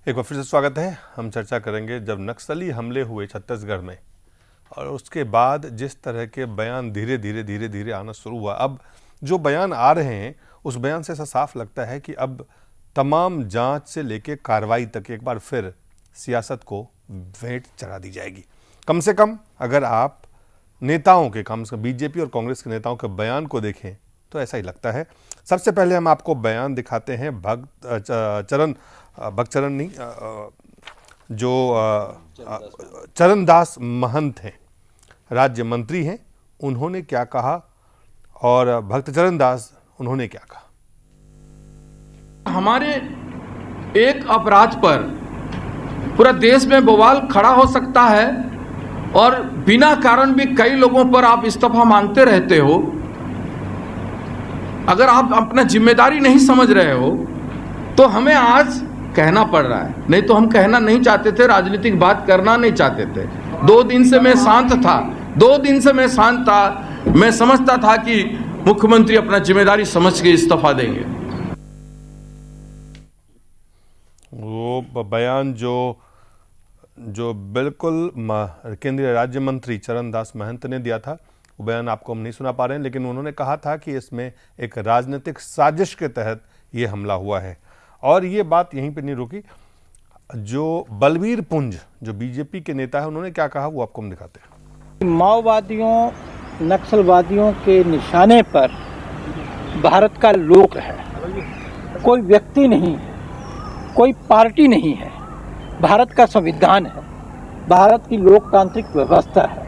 एक बार फिर से स्वागत है। हम चर्चा करेंगे जब नक्सली हमले हुए छत्तीसगढ़ में और उसके बाद जिस तरह के बयान धीरे धीरे आना शुरू हुआ। अब जो बयान आ रहे हैं उस बयान से ऐसा साफ लगता है कि अब तमाम जांच से लेकर कार्रवाई तक एक बार फिर सियासत को भेंट चढ़ा दी जाएगी। कम से कम अगर आप नेताओं के, कम से कम बीजेपी और कांग्रेस के नेताओं के बयान को देखें तो ऐसा ही लगता है। सबसे पहले हम आपको बयान दिखाते हैं जो चरणदास महंत हैं, राज्य मंत्री हैं, उन्होंने क्या कहा और भक्त चरणदास उन्होंने क्या कहा। हमारे एक अपराध पर पूरा देश में बवाल खड़ा हो सकता है और बिना कारण भी कई लोगों पर आप इस्तीफा मांगते रहते हो। अगर आप अपना जिम्मेदारी नहीं समझ रहे हो तो हमें आज कहना पड़ रहा है, नहीं तो हम कहना नहीं चाहते थे, राजनीतिक बात करना नहीं चाहते थे। 2 दिन से मैं शांत था, मैं समझता था कि मुख्यमंत्री अपना जिम्मेदारी समझ के इस्तीफा देंगे। वो बयान जो बिल्कुल केंद्रीय राज्य मंत्री चरणदास महंत ने दिया था, वो बयान आपको हम नहीं सुना पा रहे हैं, लेकिन उन्होंने कहा था कि इसमें एक राजनीतिक साजिश के तहत ये हमला हुआ है। और ये बात यहीं पे नहीं रुकी। जो बलबीर पुंज जो बीजेपी के नेता है, उन्होंने क्या कहा वो आपको हम दिखाते हैं। माओवादियों, नक्सलवादियों के निशाने पर भारत का लोक है, कोई व्यक्ति नहीं है, कोई पार्टी नहीं है, भारत का संविधान है, भारत की लोकतांत्रिक व्यवस्था है।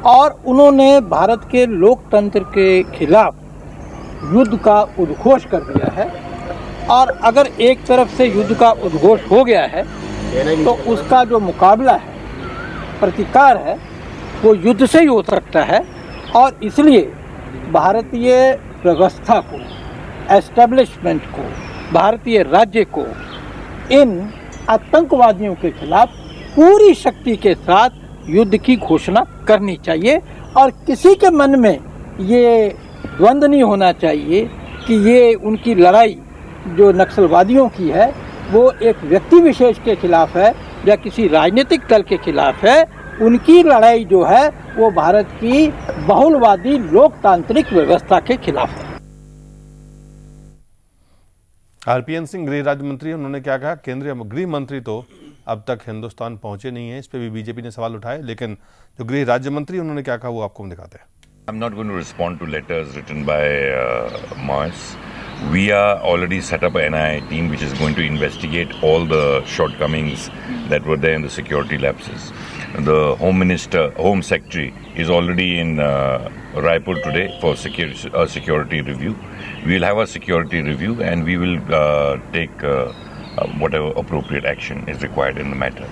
और उन्होंने भारत के लोकतंत्र के खिलाफ युद्ध का उद्घोष कर दिया है। और अगर एक तरफ से युद्ध का उद्घोष हो गया है तो उसका जो मुकाबला है, प्रतिकार है, वो युद्ध से ही हो सकता है। और इसलिए भारतीय व्यवस्था को, एस्टेब्लिशमेंट को, भारतीय राज्य को इन आतंकवादियों के खिलाफ पूरी शक्ति के साथ युद्ध की घोषणा करनी चाहिए। और किसी के मन में ये द्वंद्व नहीं होना चाहिए कि ये उनकी लड़ाई जो नक्सलवादियों की है वो एक व्यक्ति विशेष के खिलाफ है या किसी राजनीतिक दल के खिलाफ है। उनकी लड़ाई जो है वो भारत की बहुलवादी लोकतांत्रिक व्यवस्था के खिलाफ है। आरपीएन सिंह गृह राज्य मंत्री, उन्होंने क्या कहा। केंद्रीय गृह मंत्री तो अब तक हिंदुस्तान पहुंचे नहीं है, इस पे भी बीजेपी ने सवाल उठाए, लेकिन जो गृह राज्य मंत्री उन्होंने क्या कहा वो आपको हम दिखाते हैं। I'm not going to respond to letters written by Moyes. We are already set up an NIA team which is going to investigate all the shortcomings that were there in the security lapses. The Home Secretary is already in Raipur today for security review. We will have a security review and we will take whatever appropriate action is required in the matter.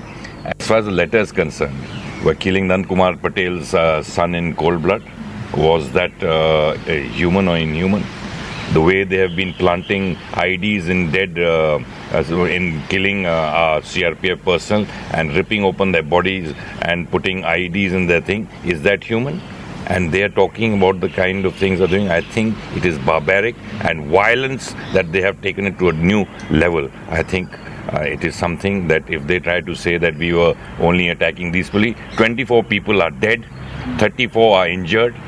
As far as the letter is concerned, we're killing Nand Kumar Patel's son in cold blood. Was that human or inhuman? The way they have been planting IEDs in dead, in killing our CRPF personnel and ripping open their bodies and putting IEDs in their thing, is that human? And they are talking about the kind of things they're doing. I think it is barbaric and violence that they have taken it to a new level. I think it is something that if they try to say that we were only attacking these police, 24 people are dead, 34 are injured.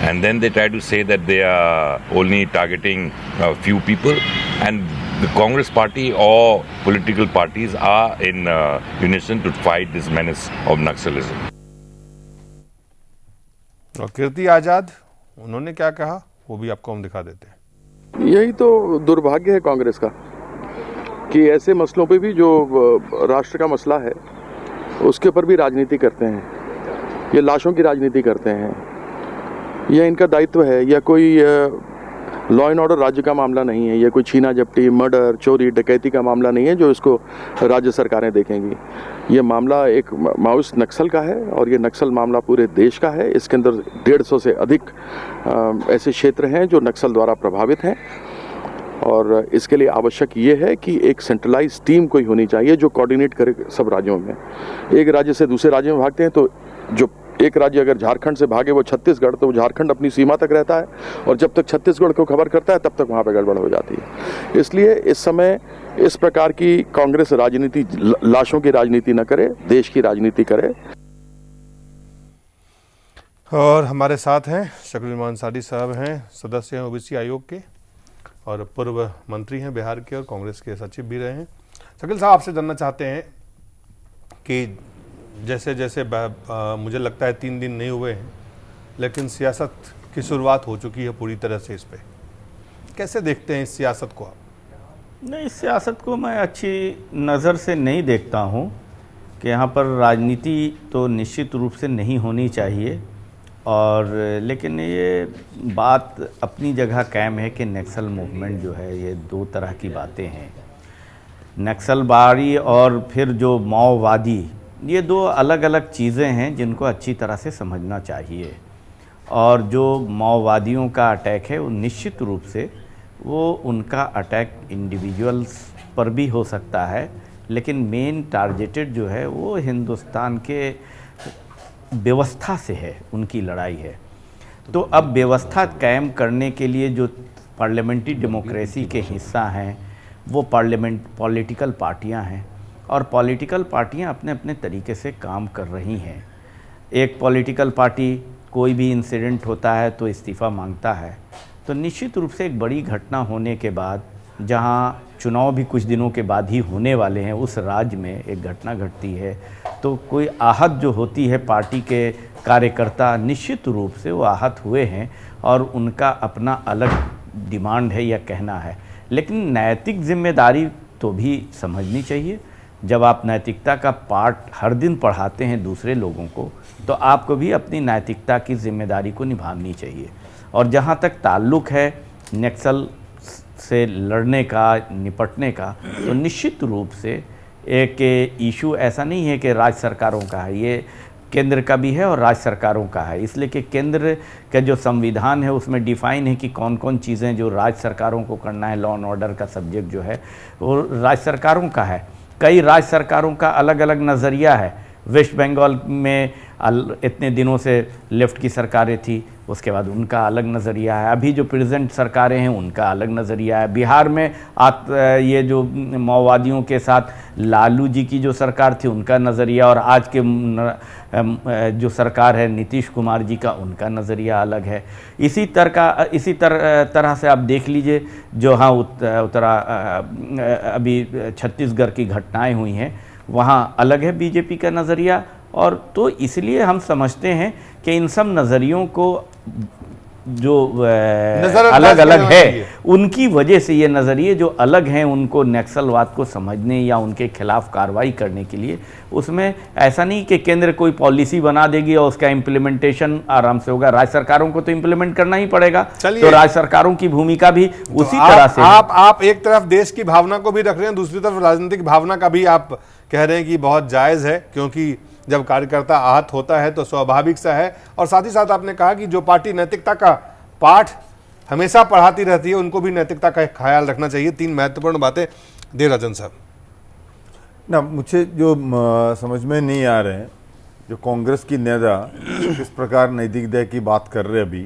And then they try to say that they are only targeting a few people, and the Congress party or political parties are in unison to fight this menace of Naxalism. और कीर्ति आजाद, उन्होंने क्या कहा वो भी आपको हम दिखा देते हैं। यही तो दुर्भाग्य है कांग्रेस का कि ऐसे मसलों पे भी जो राष्ट्र का मसला है उसके ऊपर भी राजनीति करते हैं, ये लाशों की राजनीति करते हैं। यह इनका दायित्व है, या कोई लॉ एंड ऑर्डर राज्य का मामला नहीं है, यह कोई छीना झपटी, मर्डर, चोरी, डकैती का मामला नहीं है जो इसको राज्य सरकारें देखेंगी। ये मामला एक माओइस्ट नक्सल का है और ये नक्सल मामला पूरे देश का है। इसके अंदर 150 से अधिक ऐसे क्षेत्र हैं जो नक्सल द्वारा प्रभावित हैं और इसके लिए आवश्यक ये है कि एक सेंट्रलाइज टीम कोई होनी चाहिए जो कोऑर्डिनेट करे सब राज्यों में। एक राज्य से दूसरे राज्य में भागते हैं तो जो एक राज्य अगर झारखंड से भागे वो छत्तीसगढ़, तो झारखंड अपनी सीमा तक रहता है और जब तक छत्तीसगढ़ को खबर करता है तब तक वहाँ पे गड़बड़ हो जाती है। इसलिए इस समय इस प्रकार की कांग्रेस राजनीति, लाशों की राजनीति न करे, देश की राजनीति करे। और हमारे साथ हैं शकील अंसारी साहब, हैं सदस्य हैं ओबीसी आयोग के और पूर्व मंत्री हैं बिहार के और कांग्रेस के सचिव भी रहे हैं। शकील साहब, आपसे जानना चाहते हैं कि जैसे जैसे मुझे लगता है 3 दिन नहीं हुए हैं लेकिन सियासत की शुरुआत हो चुकी है पूरी तरह से, इस पे कैसे देखते हैं इस सियासत को आप? नहीं, इस सियासत को मैं अच्छी नज़र से नहीं देखता हूँ कि यहाँ पर राजनीति तो निश्चित रूप से नहीं होनी चाहिए, और लेकिन ये बात अपनी जगह कायम है कि नक्सल मूवमेंट जो है ये 2 तरह की बातें हैं। नक्सलबारी और फिर जो माओवादी, ये 2 अलग अलग चीज़ें हैं जिनको अच्छी तरह से समझना चाहिए। और जो माओवादियों का अटैक है वो निश्चित रूप से वो उनका अटैक इंडिविजुअल्स पर भी हो सकता है, लेकिन मेन टारगेटेड जो है वो हिंदुस्तान के व्यवस्था से है, उनकी लड़ाई है। तो अब व्यवस्था कायम करने के लिए जो पार्लियामेंट्री डेमोक्रेसी के हिस्सा हैं वो पॉलिटिकल पार्टियां हैं, और पॉलिटिकल पार्टियां अपने अपने तरीके से काम कर रही हैं। एक पॉलिटिकल पार्टी कोई भी इंसिडेंट होता है तो इस्तीफ़ा मांगता है, तो निश्चित रूप से एक बड़ी घटना होने के बाद, जहां चुनाव भी कुछ दिनों के बाद ही होने वाले हैं, उस राज्य में एक घटना घटती है तो कोई आहत जो होती है, पार्टी के कार्यकर्ता निश्चित रूप से वो आहत हुए हैं और उनका अपना अलग डिमांड है या कहना है। लेकिन नैतिक जिम्मेदारी तो भी समझनी चाहिए। जब आप नैतिकता का पाठ हर दिन पढ़ाते हैं दूसरे लोगों को, तो आपको भी अपनी नैतिकता की जिम्मेदारी को निभानी चाहिए। और जहाँ तक ताल्लुक़ है नक्सल से लड़ने का, निपटने का, तो निश्चित रूप से एक इशू ऐसा नहीं है कि राज्य सरकारों का है, ये केंद्र का भी है और राज्य सरकारों का है। इसलिए कि केंद्र का जो संविधान है उसमें डिफ़ाइन है कि कौन कौन चीज़ें जो राज्य सरकारों को करना है, लॉ एंड ऑर्डर का सब्जेक्ट जो है वो राज्य सरकारों का है। कई राज्य सरकारों का अलग अलग नज़रिया है। वेस्ट बंगाल में इतने दिनों से लेफ़्ट की सरकारें थी, उसके बाद उनका अलग नज़रिया है। अभी जो प्रेजेंट सरकारें हैं उनका अलग नज़रिया है। बिहार में ये जो माओवादियों के साथ लालू जी की जो सरकार थी उनका नज़रिया, और आज के जो सरकार है नीतीश कुमार जी का, उनका नज़रिया अलग है। इसी तरह से आप देख लीजिए जो हाँ अभी छत्तीसगढ़ की घटनाएं हुई हैं, वहाँ अलग है बीजेपी का नज़रिया। और तो इसलिए हम समझते हैं कि इन सब नज़रियों को जो अलग अलग है, उनकी वजह से ये नज़रिए जो अलग हैं उनको नक्सलवाद को समझने या उनके खिलाफ कार्रवाई करने के लिए, उसमें ऐसा नहीं कि केंद्र कोई पॉलिसी बना देगी और उसका इम्प्लीमेंटेशन आराम से होगा। राज्य सरकारों को तो इम्प्लीमेंट करना ही पड़ेगा। तो राज्य सरकारों की भूमिका भी उसी तरह से आप एक तरफ देश की भावना को भी रख रहे हैं, दूसरी तरफ राजनीतिक भावना का भी आप कह रहे हैं कि बहुत जायज़ है, क्योंकि जब कार्यकर्ता आहत होता है तो स्वाभाविक सा है। और साथ ही साथ आपने कहा कि जो पार्टी नैतिकता का पाठ हमेशा पढ़ाती रहती है उनको भी नैतिकता का ख्याल रखना चाहिए। 3 महत्वपूर्ण बातें देवराजन साहब। ना, मुझे जो समझ में नहीं आ रहे हैं, जो कांग्रेस की नेता किस प्रकार नैतिकता की बात कर रहे अभी,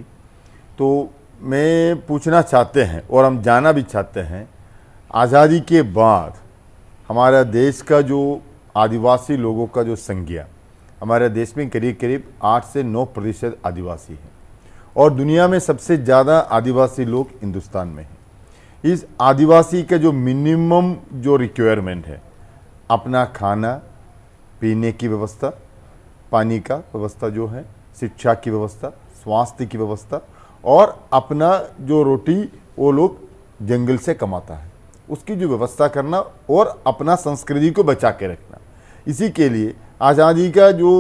तो मैं पूछना चाहते हैं और हम जाना भी चाहते हैं, आज़ादी के बाद हमारा देश का जो आदिवासी लोगों का जो संख्या, हमारे देश में करीब करीब 8 से 9% आदिवासी हैं, और दुनिया में सबसे ज़्यादा आदिवासी लोग हिंदुस्तान में हैं। इस आदिवासी का जो मिनिमम जो रिक्वायरमेंट है, अपना खाना पीने की व्यवस्था, पानी का व्यवस्था जो है, शिक्षा की व्यवस्था, स्वास्थ्य की व्यवस्था, और अपना जो रोटी वो लोग जंगल से कमाता है उसकी जो व्यवस्था करना, और अपना संस्कृति को बचा के रखना। इसी के लिए आज़ादी का जो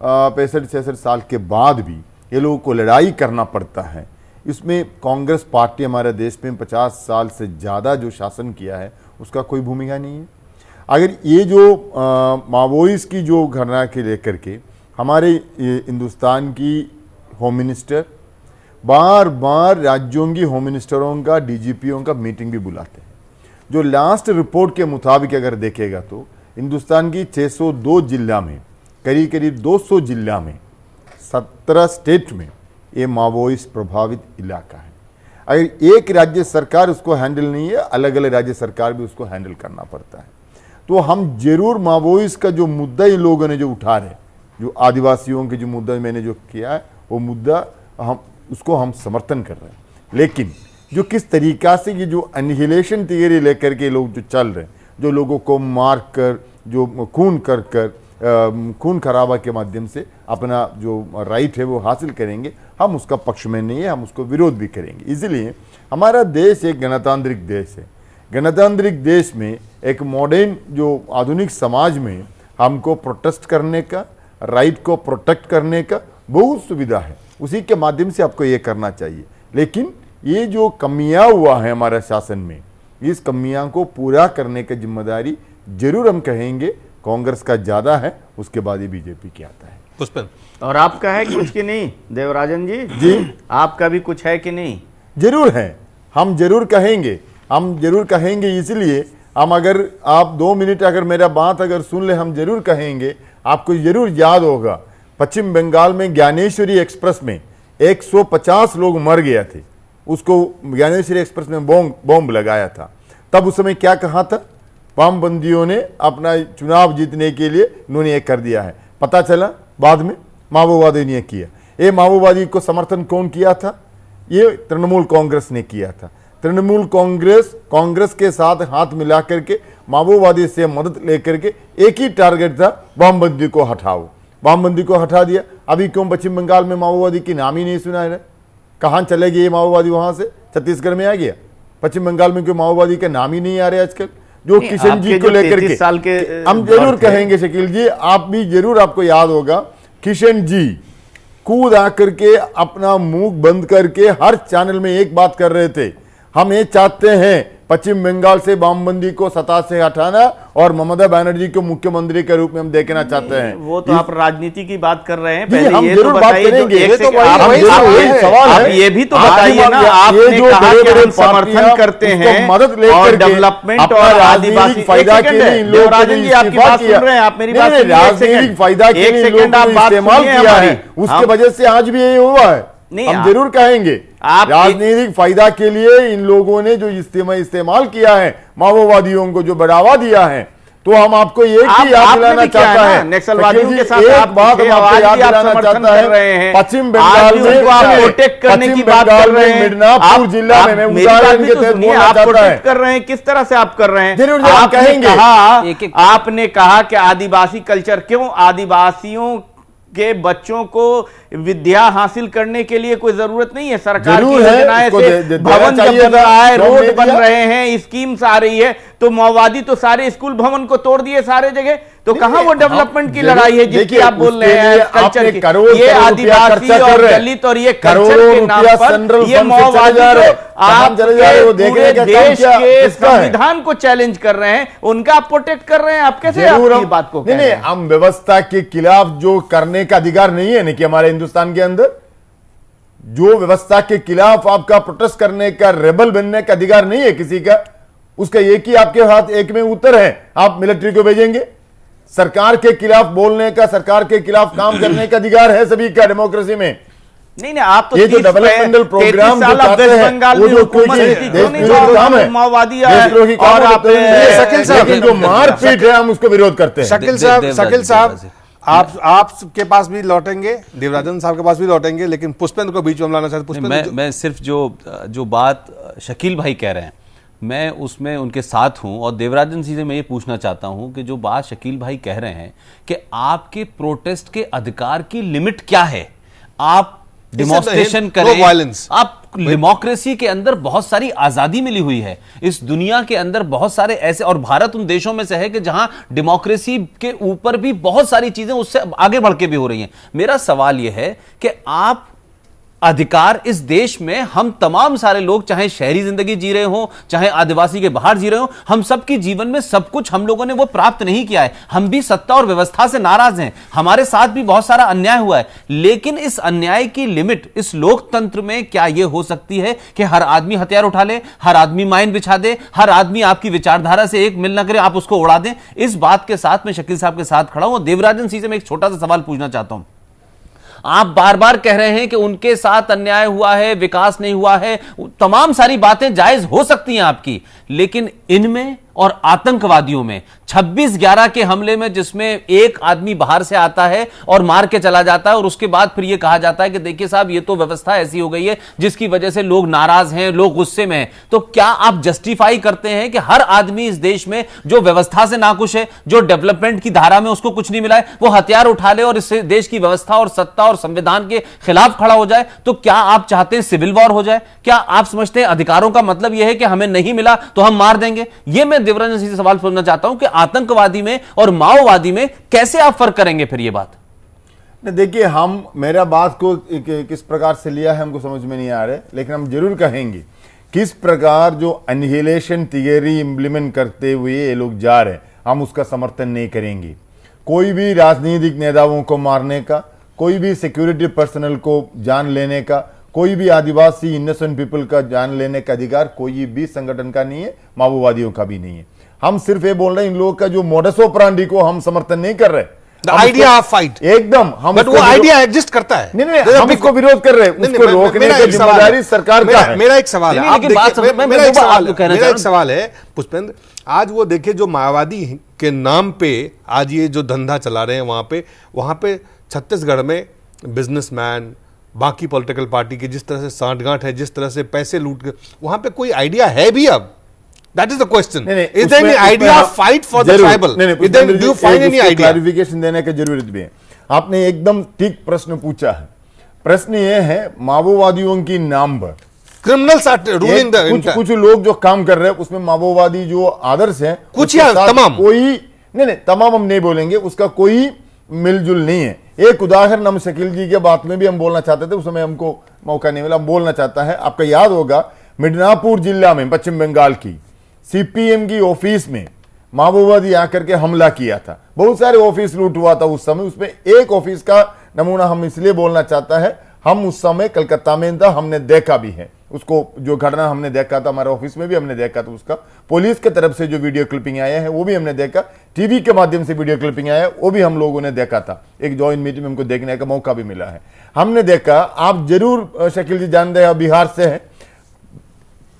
65-66 साल के बाद भी ये लोगों को लड़ाई करना पड़ता है। इसमें कांग्रेस पार्टी हमारे देश में 50 साल से ज़्यादा जो शासन किया है उसका कोई भूमिका नहीं है। अगर ये जो मावोइस्ट की जो घटना के लेकर के हमारे हिंदुस्तान की होम मिनिस्टर बार बार राज्यों की होम मिनिस्टरों का, डीजीपीओं का मीटिंग भी बुलाते हैं। जो लास्ट रिपोर्ट के मुताबिक अगर देखेगा तो हिंदुस्तान की 602 जिला में करीब करीब 200 जिला में 17 स्टेट में ये माओवाइस्ट प्रभावित इलाका है। अगर एक राज्य सरकार उसको हैंडल नहीं है, अलग अलग राज्य सरकार भी उसको हैंडल करना पड़ता है। तो हम जरूर माओवाइस्ट का जो मुद्दा इन लोगों ने जो उठा रहे, जो आदिवासियों के जो मुद्दा मैंने जो किया है, वो मुद्दा हम समर्थन कर रहे हैं। लेकिन जो किस तरीका से ये जो एनिहिलेशन थियरी लेकर के लोग जो चल रहे हैं, जो लोगों को मार कर, जो खून खराबा के माध्यम से अपना जो राइट है वो हासिल करेंगे, हम उसका पक्ष में नहीं है, हम उसको विरोध भी करेंगे। इसलिए हमारा देश एक गणतांत्रिक देश है। गणतांत्रिक देश में एक मॉडर्न जो आधुनिक समाज में हमको प्रोटेस्ट करने का, राइट को प्रोटेक्ट करने का बहुत सुविधा है। उसी के माध्यम से आपको ये करना चाहिए। लेकिन ये जो कमियां हुआ है हमारे शासन में, इस कमियां को पूरा करने की जिम्मेदारी जरूर हम कहेंगे कांग्रेस का ज्यादा है, उसके बाद ही बीजेपी की आता है। पुष्पन, और आपका है कुछ कि नहीं देवराजन जी? जी, आपका भी कुछ है कि नहीं? जरूर है, हम जरूर कहेंगे। इसलिए हम, अगर आप 2 मिनट अगर मेरा बात अगर सुन ले, हम जरूर कहेंगे। आपको जरूर याद होगा पश्चिम बंगाल में ज्ञानेश्वरी एक्सप्रेस में 150 लोग मर गए थे। उसको ज्ञानेश्वरी एक्सप्रेस में बॉम्ब लगाया था। तब उस समय क्या कहा था? वामपंथियों ने अपना चुनाव जीतने के लिए इन्होंने ये कर दिया है। पता चला बाद में माओवादी ने किया। ये माओवादी को समर्थन कौन किया था? ये तृणमूल कांग्रेस ने किया था। तृणमूल कांग्रेस के साथ हाथ मिला करके माओवादी से मदद लेकर के एक ही टारगेट था, वामपंथी को हटाओ। वामपंथी को हटा दिया। अभी क्यों पश्चिम बंगाल में माओवादी की नाम ही नहीं सुना है? कहाँ चले गए ये माओवादी? वहां से छत्तीसगढ़ में आ गया। पश्चिम बंगाल में क्यों माओवादी के नाम ही नहीं आ रहे आजकल? जो किशन जी को लेकर के साल के हम जरूर कहेंगे, शकील जी आप भी जरूर, आपको याद होगा किशन जी कूद आकर के अपना मुंह बंद करके हर चैनल में एक बात कर रहे थे, हम ये चाहते हैं पश्चिम बंगाल से वामपंथी को सत्ता से हटाना और ममता बनर्जी को मुख्यमंत्री के रूप में हम देखना चाहते हैं। वो तो आप राजनीति की बात कर रहे हैं। पहले हम ये तो बताइए, आप ये भी तो बताइए ना, आपने कहा कि हम समर्थन करते हैं मदद और लेकर डेवलपमेंट और आदिवासी फायदा के लिए देवराजन जी आपकी बात सुन रहे हैं, आप मेरी बात राजनीतिक फायदा के लिए इस्तेमाल किया है, उसके वजह से आज भी यही हुआ है। हम जरूर कहेंगे राजनीतिक फायदा के लिए इन लोगों ने जो इस्तेमाल किया है, माओवादियों को जो बढ़ावा दिया है, तो हम आपको एक ही याद दिलाना चाहता है, नक्सलवादियों के साथ एक बात हम आपको याद दिलाना चाहता है। पश्चिम बंगाल में प्रोटेक्ट करने की बात कर रहे हैं, मिदनापुर जिला में, मैं उदाहरण के तहत बोलना आप चाहता प्रोटेक्ट है। कर रहे हैं, किस तरह से आप कर रहे हैं? जरूर आप कहेंगे। आपने कहा कि आदिवासी कल्चर, क्यों आदिवासियों के बच्चों को विद्या हासिल करने के लिए कोई जरूरत नहीं है? सरकार की योजनाएं से भवन जब बन रहा है, रोड बन रहे हैं, स्कीम्स आ रही है, तो माओवादी तो सारे स्कूल भवन को तोड़ दिए सारे जगह। तो कहां वो डेवलपमेंट की लड़ाई है जिसकी आप बोल रहे हैं? कल्चर की, ये आदिवासी और दलित और ये कल्चर के नाम पर ये माओवादी पूरे देश के संविधान को चैलेंज कर रहे हैं, उनका आप प्रोटेक्ट कर रहे हैं। आप कैसे आपकी बात को कह रहे हैं? हम व्यवस्था के खिलाफ जो करने का अधिकार नहीं है, कि हमारे हिंदुस्तान के अंदर जो व्यवस्था के खिलाफ आपका प्रोटेस्ट करने का, रेबल बनने का अधिकार नहीं है किसी का। उसका एक ही आपके हाथ एक में उत्तर है, आप मिलिट्री को भेजेंगे। सरकार के खिलाफ बोलने का, सरकार के खिलाफ काम करने का अधिकार है सभी का डेमोक्रेसी में। नहीं आप तो ये जो डेवलपमेंटल प्रोग्राम जो चाहते हैं वो जो कोई काम है, माओवादी और लेकिन जो मारपीट है हम उसको विरोध करते हैं। शकील साहब आपके पास भी लौटेंगे, देवराजन साहब के पास भी लौटेंगे, लेकिन पुष्पेंद्र को बीच में लाना चाहते। पुष्पेंद्र, मैं सिर्फ जो बात शकील भाई कह रहे हैं मैं उसमें उनके साथ हूं, और देवराजन जी से मैं ये पूछना चाहता हूं कि जो बात शकील भाई कह रहे हैं कि आपके प्रोटेस्ट के अधिकार की लिमिट क्या है? आप डिमॉन्स्ट्रेशन करें, आप डेमोक्रेसी के अंदर बहुत सारी आजादी मिली हुई है। इस दुनिया के अंदर बहुत सारे ऐसे, और भारत उन देशों में से है कि जहां डेमोक्रेसी के ऊपर भी बहुत सारी चीजें उससे आगे बढ़ के भी हो रही हैं। मेरा सवाल यह है कि आप अधिकार इस देश में हम तमाम सारे लोग, चाहे शहरी जिंदगी जी रहे हो, चाहे आदिवासी के बाहर जी रहे हो, हम सबकी जीवन में सब कुछ हम लोगों ने वो प्राप्त नहीं किया है। हम भी सत्ता और व्यवस्था से नाराज हैं, हमारे साथ भी बहुत सारा अन्याय हुआ है, लेकिन इस अन्याय की लिमिट इस लोकतंत्र में क्या यह हो सकती है कि हर आदमी हथियार उठा ले, हर आदमी माइन बिछा दे, हर आदमी आपकी विचारधारा से एक मिल न करे, आप उसको उड़ा दें? इस बात के साथ मैं शकील साहब के साथ खड़ा हूं। देवराजन सिंह से मैं एक छोटा सा सवाल पूछना चाहता हूं। आप बार बार कह रहे हैं कि उनके साथ अन्याय हुआ है, विकास नहीं हुआ है, तमाम सारी बातें जायज हो सकती हैं आपकी, लेकिन इनमें और आतंकवादियों में 26/11 के हमले में जिसमें एक आदमी बाहर से आता है और मार के चला जाता है और उसके बाद फिर यह कहा जाता है कि देखिए साहब ये तो व्यवस्था ऐसी हो गई है जिसकी वजह से लोग नाराज हैं, लोग गुस्से में हैं, तो क्या आप जस्टिफाई करते हैं कि हर आदमी इस देश में जो व्यवस्था से नाखुश है, जो डेवलपमेंट की धारा में उसको कुछ नहीं मिला है, वो हथियार उठा ले और इस देश की व्यवस्था और सत्ता और संविधान के खिलाफ खड़ा हो जाए? तो क्या आप चाहते हैं सिविल वॉर हो जाए? क्या आप समझते हैं अधिकारों का मतलब यह है कि हमें नहीं मिला तो हम मार देंगे? यह मैं देवराजन सिंह से सवाल पूछना चाहता हूं कि आतंकवादी में और माओवादी में कैसे आप फर्क करेंगे फिर ये बात? देखिए, हम मेरा बात को किस प्रकार से लिया है हमको समझ में नहीं आ रहा है, लेकिन हम जरूर कहेंगे किस प्रकार जो एनिहिलेशन थियरी इंप्लीमेंट करते हुए ये लोग जा रहे हैं, हम उसका समर्थन नहीं करेंगे। कोई भी राजनीतिक नेताओं को मारने का, कोई भी सिक्योरिटी पर्सनल को जान लेने का, कोई भी आदिवासी इनोसेंट पीपल का जान लेने का अधिकार कोई भी संगठन का नहीं है, माओवादियों का भी नहीं है। हम सिर्फ ये बोल रहे हैं इन लोगों का जो मोडस ऑपरेंडी को हम समर्थन नहीं कर रहे। आइडिया ऑफ फाइट एकदम हम, बट वो आइडिया एग्जिस्ट करता है। नहीं, हम इसको विरोध कर रहे हैं, उसको रोकने की जिम्मेदारी सरकार का है। मेरा एक सवाल है, मेरा एक सवाल है पुष्पेंद्र, आज वो देखिए जो माओवादी के नाम पे आज ये जो धंधा चला रहे हैं, वहां पे छत्तीसगढ़ में बिजनेसमैन, बाकी पॉलिटिकल पार्टी की जिस तरह से सांठगांठ है, जिस तरह से पैसे लूट के, वहां पे कोई आइडिया है भी अब? That is the question. Is there any idea of fight for the tribal? Do you find any idea? Clarification देने की जरूरत भी है। आपने एकदम ठीक प्रश्न पूछा है। प्रश्न ये है माओवादियों की नाम पर criminals are ruling the कुछ लोग जो काम कर रहे हैं उसमें माओवादी जो आदर्श है कुछ या तमाम कोई नहीं, तमाम हम नहीं बोलेंगे, उसका कोई मिलजुल नहीं है। एक उदाहरण हम शकील जी के बात में भी हम बोलना चाहते थे, उस समय हमको मौका नहीं मिला, हम बोलना चाहता है। आपका याद होगा मिदनापुर जिला में पश्चिम बंगाल की सीपीएम की ऑफिस में माओवादी आकर के हमला किया था। बहुत सारे ऑफिस लूट हुआ था उस समय, उसमें एक ऑफिस का नमूना हम इसलिए बोलना चाहता है, हम उस समय कलकत्ता में था, हमने देखा भी है उसको, जो घटना हमने देखा था हमारे ऑफिस में भी हमने देखा था उसका, पुलिस की तरफ से जो वीडियो क्लिपिंग आया है वो भी हमने देखा, टीवी के माध्यम से वीडियो क्लिपिंग आया है वो भी हम लोगों ने देखा था। एक जॉइंट मीटिंग में हमको देखने का मौका भी मिला है, हमने देखा। आप जरूर शकील जी जानते हैं, बिहार से है,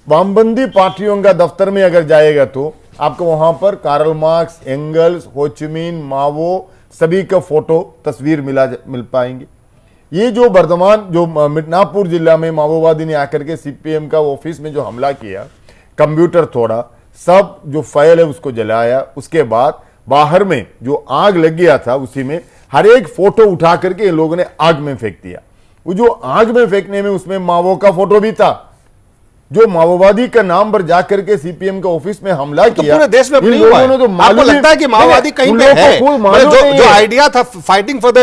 वामबंदी पार्टियों का दफ्तर में अगर जाएगा तो आपको वहां पर कार्ल मार्क्स, एंगल्स, हो ची मिन्ह, मावो सभी का फोटो तस्वीर मिल पाएंगे। ये जो वर्तमान जो मिदनापुर जिला में माओवादी ने आकर के सीपीएम का ऑफिस में जो हमला किया, कंप्यूटर तोड़ा, सब जो फाइल है उसको जलाया, उसके बाद बाहर में जो आग लग गया था उसी में हर एक फोटो उठा करके इन लोगों ने आग में फेंक दिया। वो जो आग में फेंकने में उसमें मावो का फोटो भी था, जो माओवादी का नाम पर जाकर के सीपीएम के ऑफिस में हमला किया। पूरे देश में नहीं हुआ है। तो आपको लगता है कि माओवादी कहीं पे है? जो आइडिया था फाइटिंग फॉर द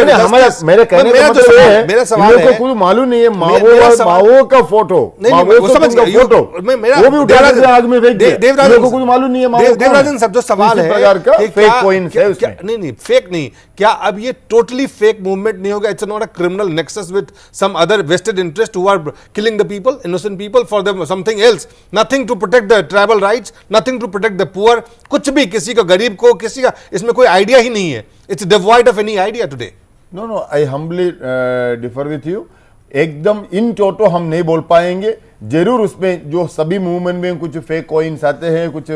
मेरे कहने का मतलब है, मेरा सवाल है, कोई मालूम नहीं है माओ का फोटो, फोटो वो भी उठा के आग में फेंक दिया। देवराजन को कोई मालूम नहीं है। देवराजन सब जो सवाल है प्रकार का फेक पॉइंट है उसमें। नहीं फेक नहीं, क्या अब ये टोटली फेक मूवमेंट नहीं होगा? It's not a criminal nexus with some other vested interest who are killing the people, innocent people for the something else, nothing to protect the tribal rights, nothing to protect the poor, कुछ भी, किसी का गरीब को, किसी का, इसमें कोई आइडिया ही नहीं है। It's devoid of any idea today. No, I humbly differ with you. एकदम इन टोटो हम नहीं बोल पाएंगे। जरूर उसमें जो सभी मूवमेंट में कुछ फेक कॉइन्स आते हैं, कुछ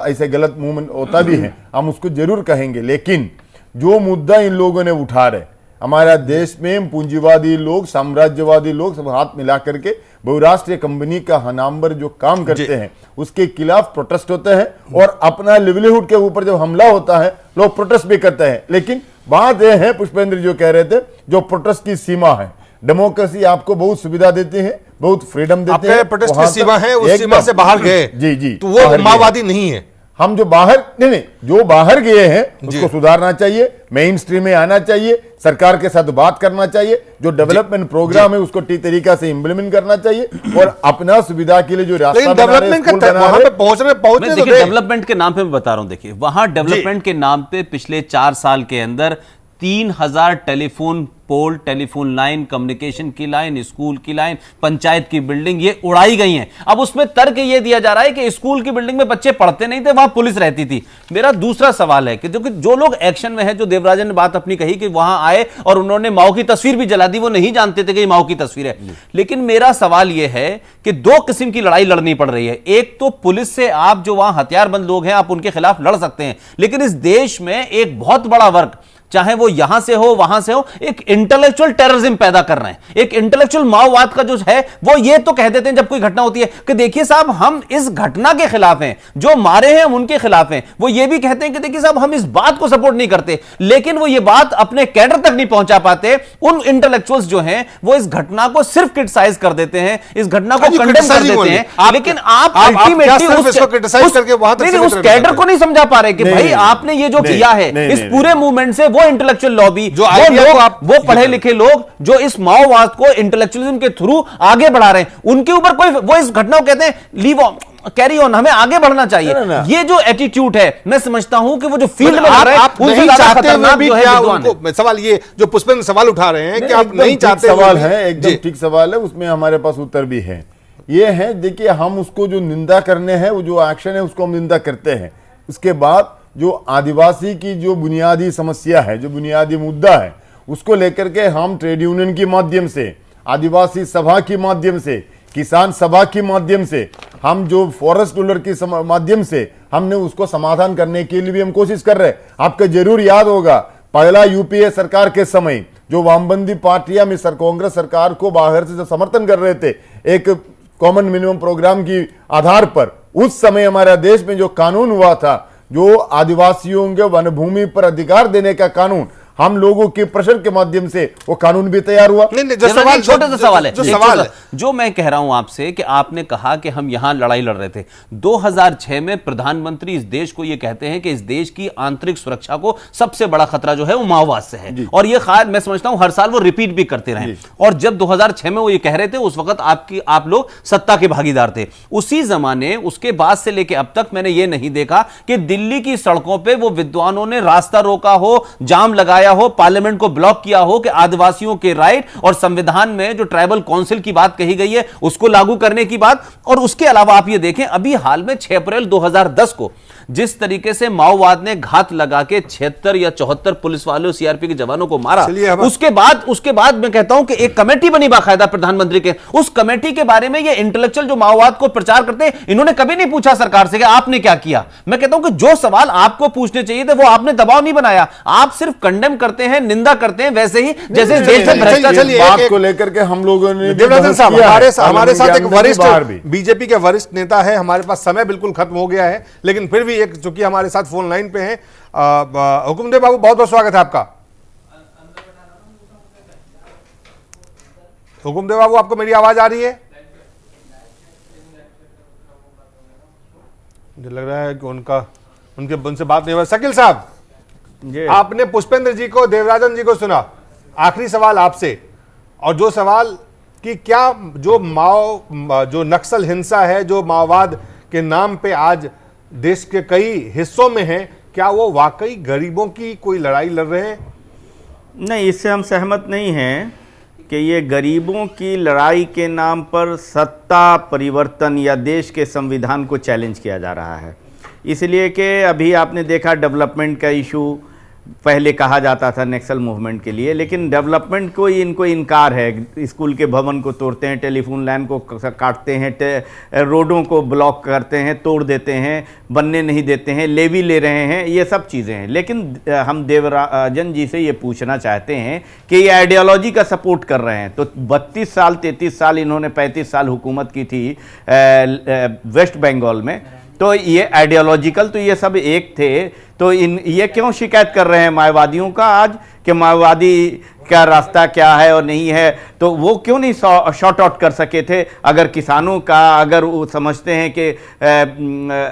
ऐसे गलत मूवमेंट होता भी है, हम उसको जरूर कहेंगे। लेकिन जो मुद्दा इन लोगों ने उठा रहे, हमारा देश में पूंजीवादी लोग, साम्राज्यवादी लोग सब हाथ मिला करके बहुराष्ट्रीय कंपनी का नामवर जो काम करते हैं उसके खिलाफ प्रोटेस्ट होते हैं, और अपना लिवलीहुड के ऊपर जब हमला होता है लोग प्रोटेस्ट भी करते हैं। लेकिन बात यह है, पुष्पेंद्र जो कह रहे थे, जो प्रोटेस्ट की सीमा है, डेमोक्रेसी आपको बहुत सुविधा देती है, बहुत फ्रीडम देती है। प्रोटेस्ट की सीमा है, उस सीमा से बाहर गए जी, तो वो माओवादी नहीं है। हम जो बाहर नहीं, जो बाहर गए हैं उसको सुधारना चाहिए, मेन स्ट्रीम में आना चाहिए, सरकार के साथ बात करना चाहिए, जो डेवलपमेंट प्रोग्राम है उसको ठीक तरीका से इंप्लीमेंट करना चाहिए, और अपना सुविधा के लिए जो रास्ता डेवलपमेंट के नाम पे मैं बता रहा हूं, देखिए वहां डेवलपमेंट के नाम पे पिछले 4 साल के अंदर 3000 टेलीफोन पोल, टेलीफोन लाइन, कम्युनिकेशन की लाइन, स्कूल की लाइन, पंचायत की बिल्डिंग ये उड़ाई गई हैं। अब उसमें तर्क ये दिया जा रहा है कि स्कूल की बिल्डिंग में बच्चे पढ़ते नहीं थे, वहां पुलिस रहती थी। मेरा दूसरा सवाल है कि जो लोग एक्शन में है, जो देवराजन ने बात अपनी कही कि वहां आए और उन्होंने माओ की तस्वीर भी जला दी, वो नहीं जानते थे कि ये माओ की तस्वीर है। लेकिन मेरा सवाल यह है कि दो किस्म की लड़ाई लड़नी पड़ रही है। एक तो पुलिस से आप जो वहां हथियारबंद लोग हैं, आप उनके खिलाफ लड़ सकते हैं, लेकिन इस देश में एक बहुत बड़ा वर्ग, चाहे वो यहां से हो वहां से हो, एक इंटेलेक्चुअल टेररिज्म पैदा कर रहे हैं। एक इंटेलेक्चुअल माओवाद का जो है वो ये तो कह देते हैं जब कोई घटना होती है कि देखिए साहब हम इस घटना के खिलाफ हैं, जो मारे हैं हम उनके खिलाफ हैं। वो ये भी कहते हैं कि देखिए साहब हम इस बात को सपोर्ट नहीं करते, लेकिन वो ये बात अपने कैडर तक नहीं पहुंचा पाते। उन इंटेलेक्चुअल्स जो हैं वो इस घटना को सिर्फ क्रिटिसाइज कर देते हैं, इस घटना को कंडेम कर देते हैं, लेकिन आप अल्टीमेटली उस कैडर को नहीं समझा पा रहे कि भाई आपने ये जो किया है इस पूरे मूवमेंट से, वो इंटेलेक्चुअल लॉबी, वो पढ़े लिखे लोग जो इस माओवाद को इंटेलेक्चुअलिज्म के थ्रू आगे बढ़ा रहे हैं, उनके ऊपर कोई, वो इस घटना को कहते हैं लीव ऑन, कैरी ऑन, हमें आगे बढ़ना चाहिए। ये जो एटीट्यूड है, मैं समझता हूं कि वो जो फील्ड में लड़ रहे हैं उनसे ज्यादा खतरनाक जो है विद्वान। सवाल ये जो पुष्पेंद्र सवाल उठा रहे हैं कि आप नहीं चाहते, सवाल है एकदम ठीक सवाल है, उसमें हमारे पास उत्तर भी है। ये है देखिए, हम उसको जो निंदा करने हैं, वो जो एक्शन है उसको हम निंदा करते हैं। उसके बाद जो आदिवासी की जो बुनियादी समस्या है, जो बुनियादी मुद्दा है, उसको लेकर के हम ट्रेड यूनियन के माध्यम से, आदिवासी सभा के माध्यम से, किसान सभा के माध्यम से, हम जो फॉरेस्ट रूलर के माध्यम से हमने उसको समाधान करने के लिए भी हम कोशिश कर रहे हैं। आपको जरूर याद होगा पहला यूपीए सरकार के समय जो वामबंदी पार्टियां मिस्टर कांग्रेस सरकार को बाहर से जो समर्थन कर रहे थे एक कॉमन मिनिमम प्रोग्राम की आधार पर, उस समय हमारे देश में जो कानून हुआ था, जो आदिवासियों के वन भूमि पर अधिकार देने का कानून, हम लोगों के प्रेशर के माध्यम से वो कानून भी तैयार हुआ। नहीं, छोटा सा सवाल है, जो मैं कह रहा हूं आपसे कि आपने कहा कि हम यहां लड़ाई लड़ रहे थे। 2006 में प्रधानमंत्री इस देश को यह कहते हैं कि इस देश की आंतरिक सुरक्षा को सबसे बड़ा खतरा जो है वो माओवाद से है, और ये ख्याल मैं समझता हूं हर साल वो रिपीट भी करते रहे। और जब 2006 में वो ये कह रहे थे, उस वक्त आप लोग सत्ता के भागीदार थे। उसी जमाने, उसके बाद से लेकर अब तक मैंने ये नहीं देखा कि दिल्ली की सड़कों पर वो विद्वानों ने रास्ता रोका हो, जाम लगाया हो, पार्लियामेंट को ब्लॉक किया हो कि आदिवासियों के राइट और संविधान में जो ट्राइबल काउंसिल की बात कही गई है उसको लागू करने की बात। और उसके अलावा आप ये देखें, अभी हाल में 6 अप्रैल 2010 को जिस तरीके से माओवाद ने घात लगा के 76 या 74 पुलिस वालों, सीआरपी के जवानों को मारा, उसके बाद मैं कहता हूं कि एक कमेटी बनी बाकायदा प्रधानमंत्री के, उस कमेटी के बारे में ये इंटेलेक्चुअल जो माओवाद को प्रचार करते हैं, इन्होंने कभी नहीं पूछा सरकार से कि आपने क्या किया। मैं कहता हूं कि जो सवाल आपको पूछने चाहिए थे वो आपने दबाव नहीं बनाया, आप सिर्फ कंडेम करते हैं, निंदा करते हैं, वैसे ही जैसे देश में भ्रष्टाचार को लेकर के हम लोगों ने, देवराजन साहब हमारे साथ एक वरिष्ठ बीजेपी के वरिष्ठ नेता है, हमारे पास समय बिल्कुल खत्म हो गया है, लेकिन फिर भी एक चूंकि हमारे साथ फोन लाइन पे हैं, हुकुमदेव बाबू बहुत बहुत स्वागत है आपका। हुकुमदेव बाबू, आपको मेरी आवाज आ रही है? मुझे लग रहा है कि उनसे बात नहीं हुआ। शकील साहब, आपने पुष्पेंद्र जी को, देवराजन जी को सुना, आखिरी सवाल आपसे, और जो सवाल कि क्या जो नक्सल हिंसा है, जो माओवाद के नाम पे आज देश के कई हिस्सों में है, क्या वो वाकई गरीबों की कोई लड़ाई लड़ रहे हैं? नहीं, इससे हम सहमत नहीं हैं कि ये गरीबों की लड़ाई के नाम पर सत्ता परिवर्तन या देश के संविधान को चैलेंज किया जा रहा है। इसलिए कि अभी आपने देखा डेवलपमेंट का इशू पहले कहा जाता था नक्सल मूवमेंट के लिए, लेकिन डेवलपमेंट को इनको इनकार है। स्कूल के भवन को तोड़ते हैं, टेलीफोन लाइन को काटते हैं, रोडों को ब्लॉक करते हैं, तोड़ देते हैं, बनने नहीं देते हैं, लेवी ले रहे हैं, ये सब चीज़ें हैं। लेकिन हम देवराजन जी से ये पूछना चाहते हैं कि ये आइडियोलॉजी का सपोर्ट कर रहे हैं, तो 32 साल 33 साल इन्होंने 35 साल हुकूमत की थी वेस्ट बंगाल में, तो ये आइडियोलॉजिकल तो ये सब एक थे, तो ये क्यों शिकायत कर रहे हैं माओवादियों का आज कि माओवादी का रास्ता क्या है और नहीं है? तो वो क्यों नहीं शॉर्ट आउट कर सके थे? अगर किसानों का, अगर वो समझते हैं कि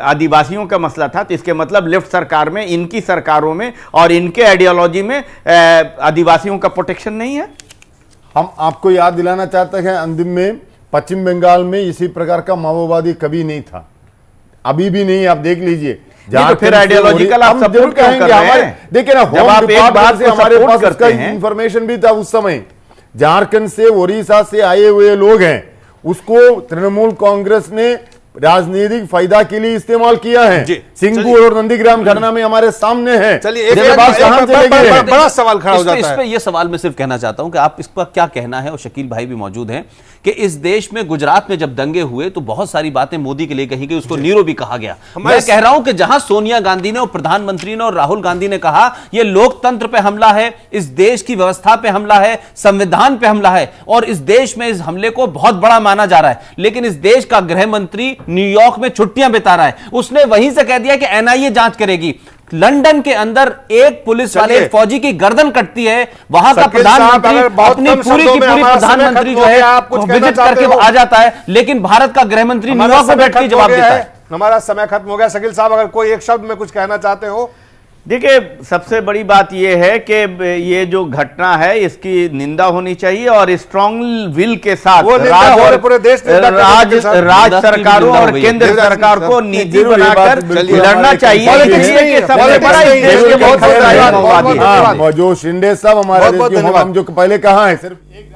आदिवासियों का मसला था, तो इसके मतलब लेफ्ट सरकार में, इनकी सरकारों में और इनके आइडियोलॉजी में आदिवासियों का प्रोटेक्शन नहीं है। हम आपको याद दिलाना चाहते हैं, अंतिम में पश्चिम बंगाल में इसी प्रकार का माओवादी कभी नहीं था, अभी भी नहीं। आप देख लीजिए, तो फिर आइडियोलॉजिकल आप सपोर्ट करेंगे हमारे। देखिए ना, जब आप एक बात से हमारे पास उसका इंफॉर्मेशन भी था उस समय। झारखंड से, ओडिशा से आए हुए लोग हैं, उसको तृणमूल कांग्रेस ने राजनीतिक फायदा के लिए इस्तेमाल किया है। सिंगूर और नंदीग्राम घटना में हमारे सामने है। चलिए बड़ा सवाल खड़ा हो जाता है इस पे ये सवाल मैं सिर्फ कहना चाहता हूं कि आप इसका क्या कहना है, और शकील भाई भी मौजूद हैं, कि इस देश में गुजरात में जब दंगे हुए तो बहुत सारी बातें मोदी के लिए कही गई, उसको नीरो भी कहा गया। मैं कह रहा हूं कि जहां सोनिया गांधी ने और प्रधानमंत्री ने और राहुल गांधी ने कहा यह लोकतंत्र पे हमला है, इस देश की व्यवस्था पे हमला है, संविधान पे हमला है, और इस देश में इस हमले को बहुत बड़ा माना जा रहा है, लेकिन इस देश का गृह मंत्री न्यूयॉर्क में छुट्टियां बिता रहा है, उसने वहीं से कह दिया कि एनआईए जांच करेगी। लंदन के अंदर एक पुलिस वाले फौजी की गर्दन कटती है, वहां का प्रधानमंत्री अपनी पूरी की पूरी प्रधानमंत्री जो है विजिट करके वो आ जाता है, लेकिन भारत का गृह मंत्री न्यूयॉर्क में बैठ के जवाब देता है। हमारा समय खत्म हो गया। शकील साहब, अगर कोई एक शब्द में कुछ कहना चाहते हो। देखिए, सबसे बड़ी बात यह है कि ये जो घटना है इसकी निंदा होनी चाहिए, और स्ट्रॉन्ग विल के साथ राज्य सरकारों और केंद्र सरकार को नीति बनाकर लड़ना चाहिए। सबसे बड़ा इस देश के बहुत जो शिंदे साहब हमारे, हम जो पहले कहा है, सिर्फ एक